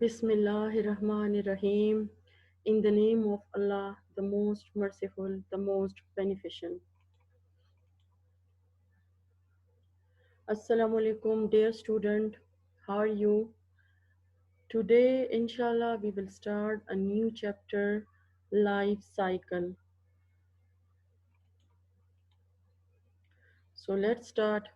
Bismillahirrahmanirrahim. In the name of Allah, the most merciful, the most beneficent. Assalamu alaikum, dear student. How are you? Today, inshallah, we will start a new chapter, life cycle. So let's start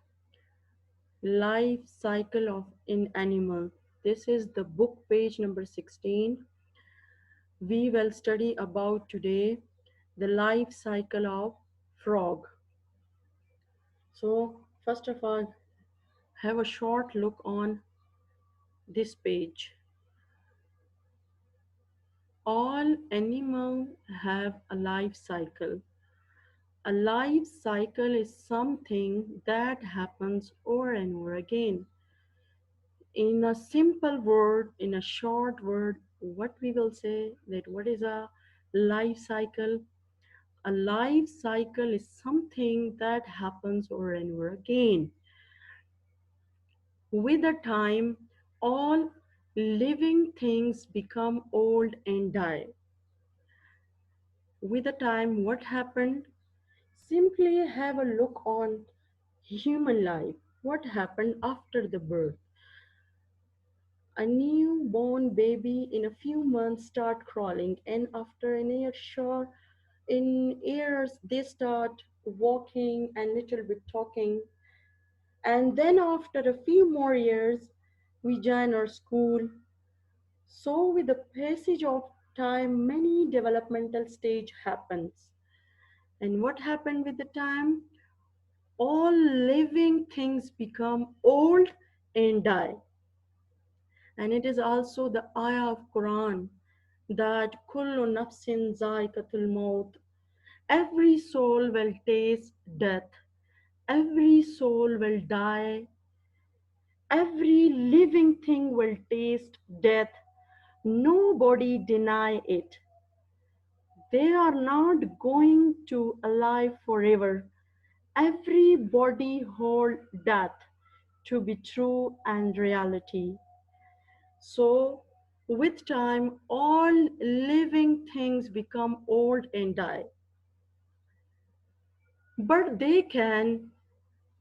life cycle of an animal. This is the book page number 16. We will study about today the life cycle of frog. So first of all, have a short look on this page. All animals have a life cycle. A life cycle is something that happens over and over again. In a simple word, in a short word, what we will say that what is a life cycle? A life cycle is something that happens over and over again. With the time, all living things become old and die. With the time, what happened? Simply have a look on human life. What happened after the birth? A newborn baby in a few months start crawling, and after an year short, in years they start walking and little bit talking. And then after a few more years, we join our school. So with the passage of time, many developmental stage happens. And what happened with the time? All living things become old and die. And it is also the ayah of Quran that kullu nafsin zaikatul maut. Every soul will taste death. Every soul will die. Every living thing will taste death. Nobody deny it. They are not going to alive forever. Everybody hold death to be true and reality. So with time, all living things become old and die. But they can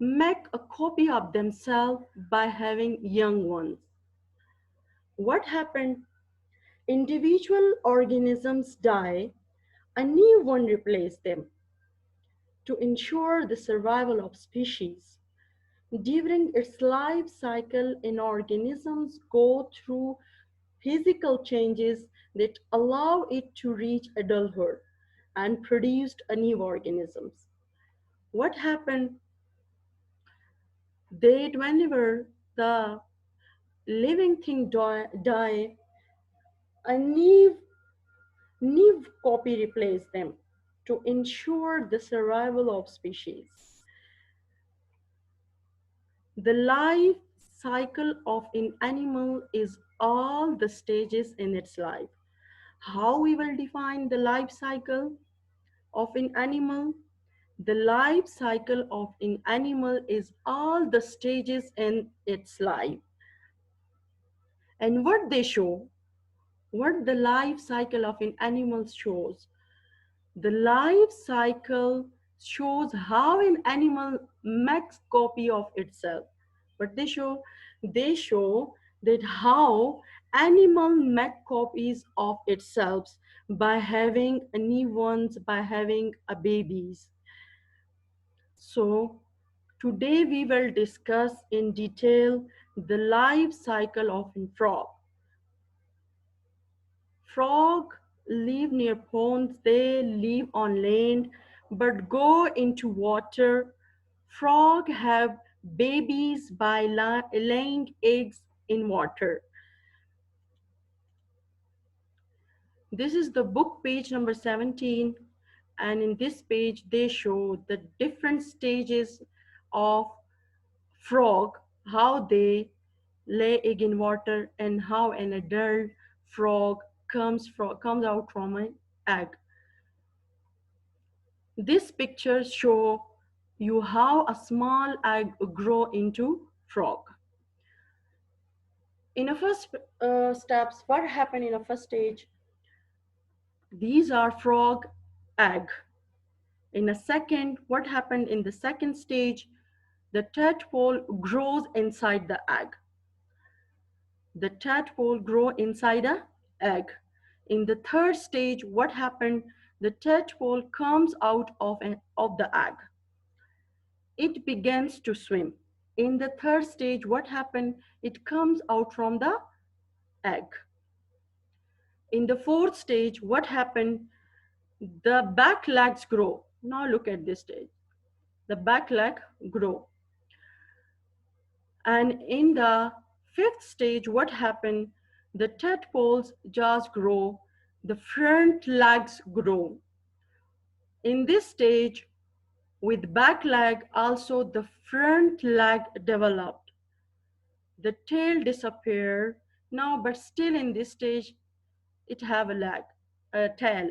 make a copy of themselves by having young ones. What happened? Individual organisms die, a new one replaces them to ensure the survival of species. During its life cycle, an organisms go through physical changes that allow it to reach adulthood and produce a new organisms. What happened? That whenever the living thing die, a new copy replaces them to ensure the survival of species. The life cycle of an animal is all the stages in its life. How we will define the life cycle of an animal? The life cycle of an animal is all the stages in its life. And what they show, what the life cycle of an animal shows, the life cycle shows how an animal makes copy of itself. But they show that how animal make copies of itself by having a new ones, by having a babies. So today we will discuss in detail the life cycle of a frog. Frog live near ponds, they live on land, but go into water. Frog have babies by laying eggs in water. This is the book page number 17, and in this page they show the different stages of frog, how they lay egg in water and how an adult frog comes out from an egg. This picture show you how a small egg grow into frog. In a first steps, what happened in a first stage? These are frog egg. In a second, what happened in the second stage? The tadpole grows inside the egg. The tadpole grow inside a egg. In the third stage, what happened? The tadpole comes out of the egg. It begins to swim. In the third stage, what happened? It comes out from the egg. In the fourth stage, what happened? The back legs grow. Now look at this stage. The back leg grow. And in the fifth stage, what happened? The tadpoles just grow. The front legs grow. In this stage, with back leg, also the front leg developed. The tail disappeared. Now, but still in this stage, it have a tail.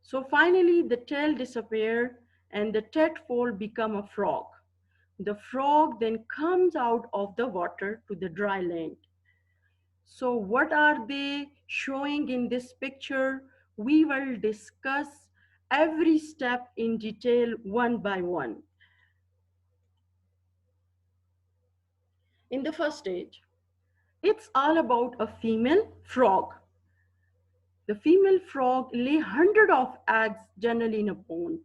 So finally the tail disappeared and the tadpole become a frog. The frog then comes out of the water to the dry land. So what are they showing in this picture? We will discuss every step in detail one by one. In the first stage, it's all about a female frog. The female frog lay hundred of eggs generally in a pond.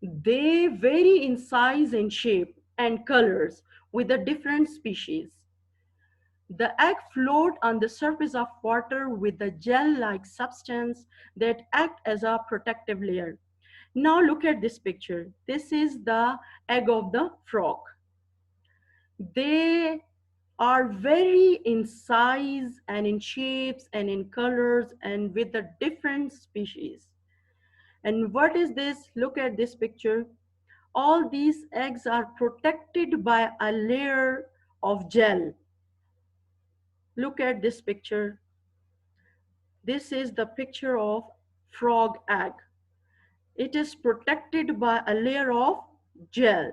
They vary in size and shape and colors with the different species. The egg float on the surface of water with a gel-like substance that act as a protective layer. Now look at this picture. This is the egg of the frog. They are vary in size and in shapes and in colors and with the different species. And what is this? Look at this picture. All these eggs are protected by a layer of gel. Look at this picture. This is the picture of frog egg. It is protected by a layer of gel.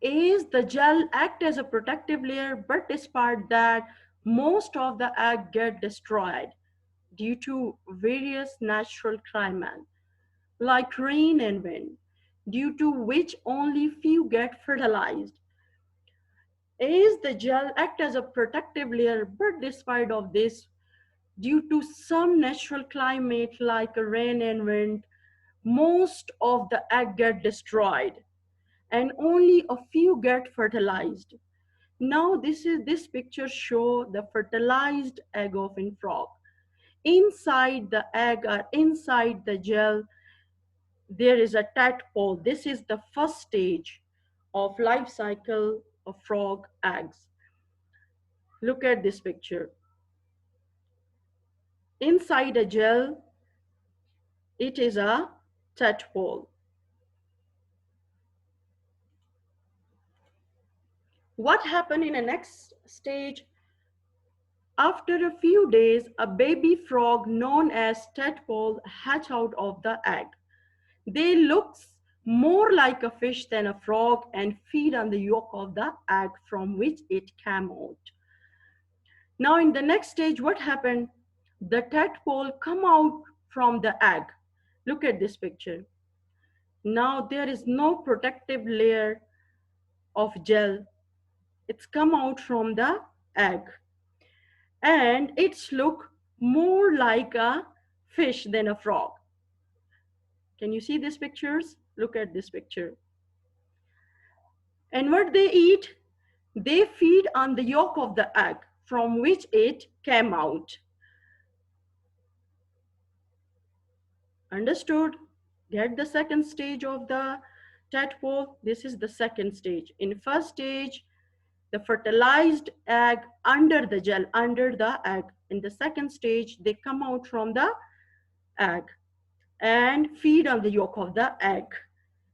As the gel act as a protective layer, but despite that, most of the egg get destroyed due to various natural climate, like rain and wind, due to which only few get fertilized. As the gel act as a protective layer, but despite of this, due to some natural climate like rain and wind, most of the egg get destroyed and only a few get fertilized. Now this picture show the fertilized egg of a frog. Inside the egg or inside the gel, there is a tadpole. This is the first stage of life cycle of frog eggs. Look at this picture. Inside a gel, it is a tadpole. What happened in the next stage? After a few days, a baby frog known as tadpole hatch out of the egg. They look more like a fish than a frog and feed on the yolk of the egg from which it came out. Now in the next stage, what happened? The tadpole come out from the egg. Look at this picture. Now there is no protective layer of gel. It's come out from the egg. And it's look more like a fish than a frog. Can you see these pictures? Look at this picture. And what they eat? They feed on the yolk of the egg from which it came out. Understood? Get the second stage of the tadpole. This is the second stage. In first stage, the fertilized egg under the gel, under the egg. In the second stage, they come out from the egg and feed on the yolk of the egg.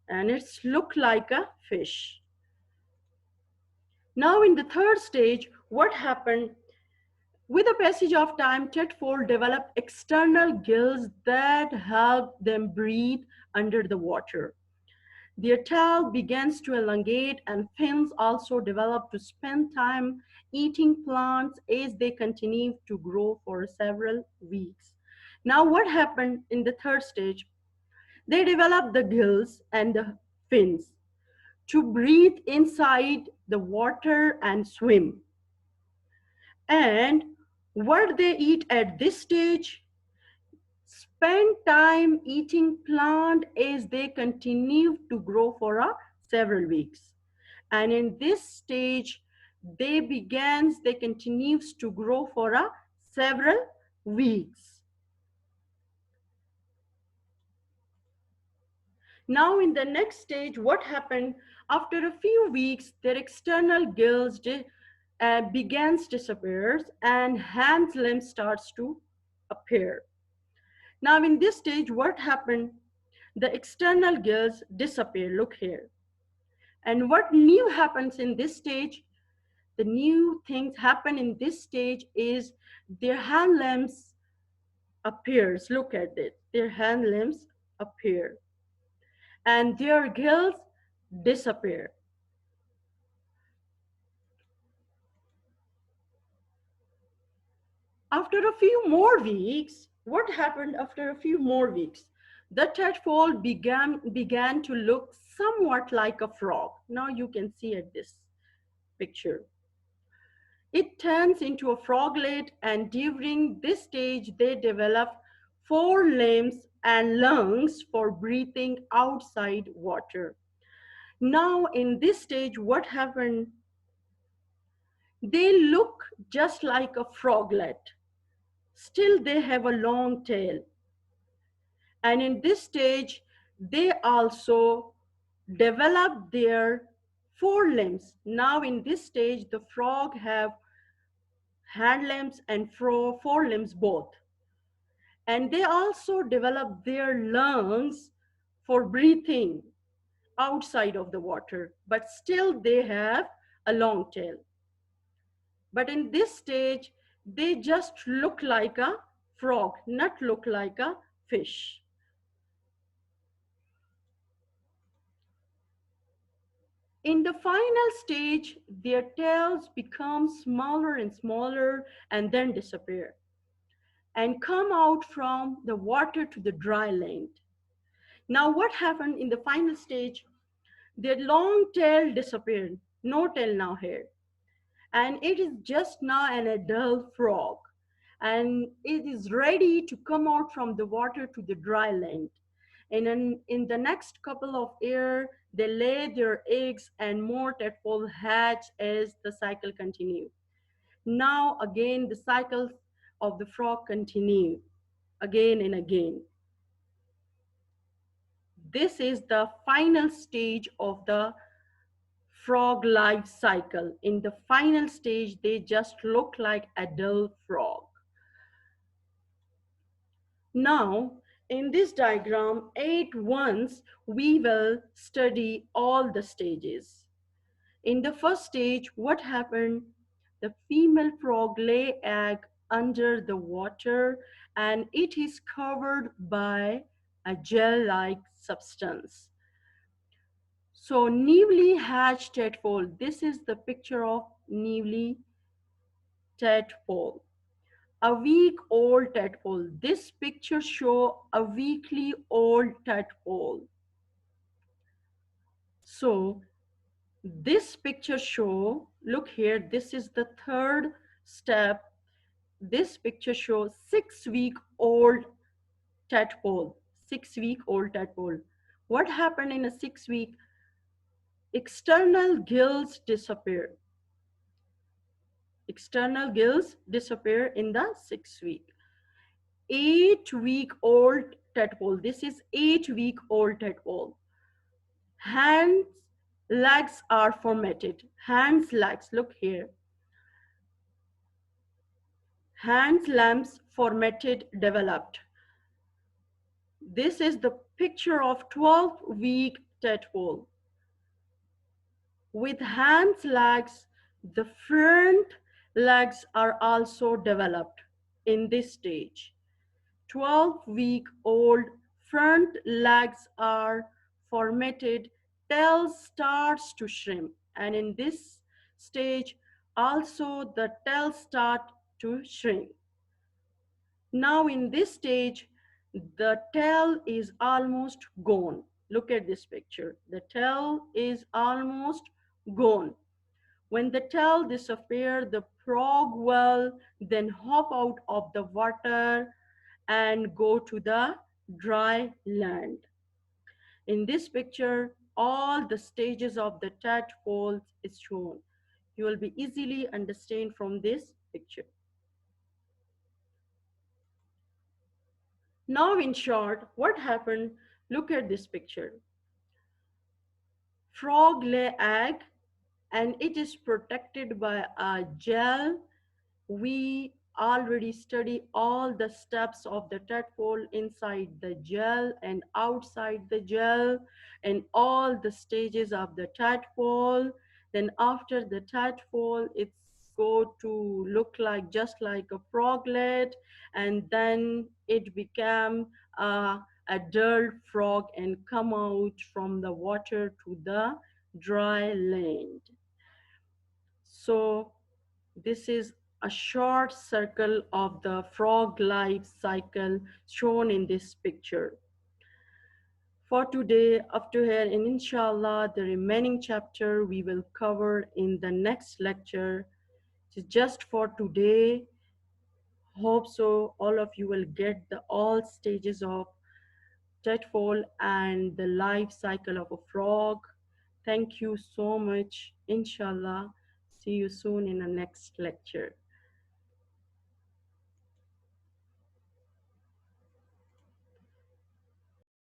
And it's look like a fish. Now in the third stage, what happened? With the passage of time, tadpole developed external gills that help them breathe under the water. Their tail begins to elongate and fins also develop to spend time eating plants as they continue to grow for several weeks. Now, what happened in the third stage? They develop the gills and the fins to breathe inside the water and swim. And what they eat at this stage? Spend time eating plant as they continue to grow for several weeks. And in this stage, they continues to grow for several weeks. Now in the next stage, what happened? After a few weeks, their external gills begins disappears and hands limb starts to appear. Now in this stage, what happened? The external gills disappear, look here. And what new happens in this stage? The new things happen in this stage is their hand limbs appears, look at it, their hand limbs appear and their gills disappear. After a few more weeks, what happened after a few more weeks? The tadpole began to look somewhat like a frog. Now you can see at this picture. It turns into a froglet, and during this stage, they develop four limbs and lungs for breathing outside water. Now, in this stage, what happened? They look just like a froglet. Still, they have a long tail. And in this stage, they also develop their forelimbs. Now, in this stage, the frog have hand limbs and forelimbs both. And they also develop their lungs for breathing outside of the water, but still they have a long tail. But in this stage, they just look like a frog, not look like a fish. In the final stage, their tails become smaller and smaller and then disappear and come out from the water to the dry land. Now, what happened in the final stage? Their long tail disappeared, no tail now here. And it is just now an adult frog. And it is ready to come out from the water to the dry land. And in the next couple of years, they lay their eggs and more tadpoles hatch as the cycle continues. Now again, the cycles of the frog continue again and again. This is the final stage of the frog life cycle. In the final stage, they just look like adult frog. Now, in this diagram, at once, we will study all the stages. In the first stage, what happened? The female frog lay egg under the water and it is covered by a gel-like substance. So newly hatched tadpole, this is the picture of newly tadpole. A week old tadpole. This picture shows a weekly old tadpole. So this picture show, look here, this is the third step. This picture shows 6-week-old tadpole. 6-week-old tadpole. What happened in a 6 week? External gills disappear. External gills disappear in the 6 week. 8-week-old tadpole. This is 8-week-old tadpole. Hands, legs are formatted. Hands, legs, look here. Hands, limbs formatted, developed. This is the picture of 12-week tadpole. With hands, legs, the front legs are also developed in this stage. 12-week-old front legs are formatted tail starts to shrink, and in this stage also the tail start to shrink. Now in this stage the tail is almost gone. Look at this picture. The tail is almost gone. When the tail disappears, the frog will then hop out of the water and go to the dry land. In this picture, all the stages of the tadpole is shown. You will be easily understand from this picture. Now in short, what happened? Look at this picture. Frog lay egg and it is protected by a gel. We already study all the steps of the tadpole inside the gel and outside the gel and all the stages of the tadpole. Then after the tadpole, it's go to look like just like a froglet, and then it became a adult frog and come out from the water to the dry land. So this is a short circle of the frog life cycle shown in this picture. For today, up to here, and inshallah, the remaining chapter we will cover in the next lecture. So just for today, hope so all of you will get the all stages of tadpole and the life cycle of a frog. Thank you so much. Inshallah, see you soon in the next lecture.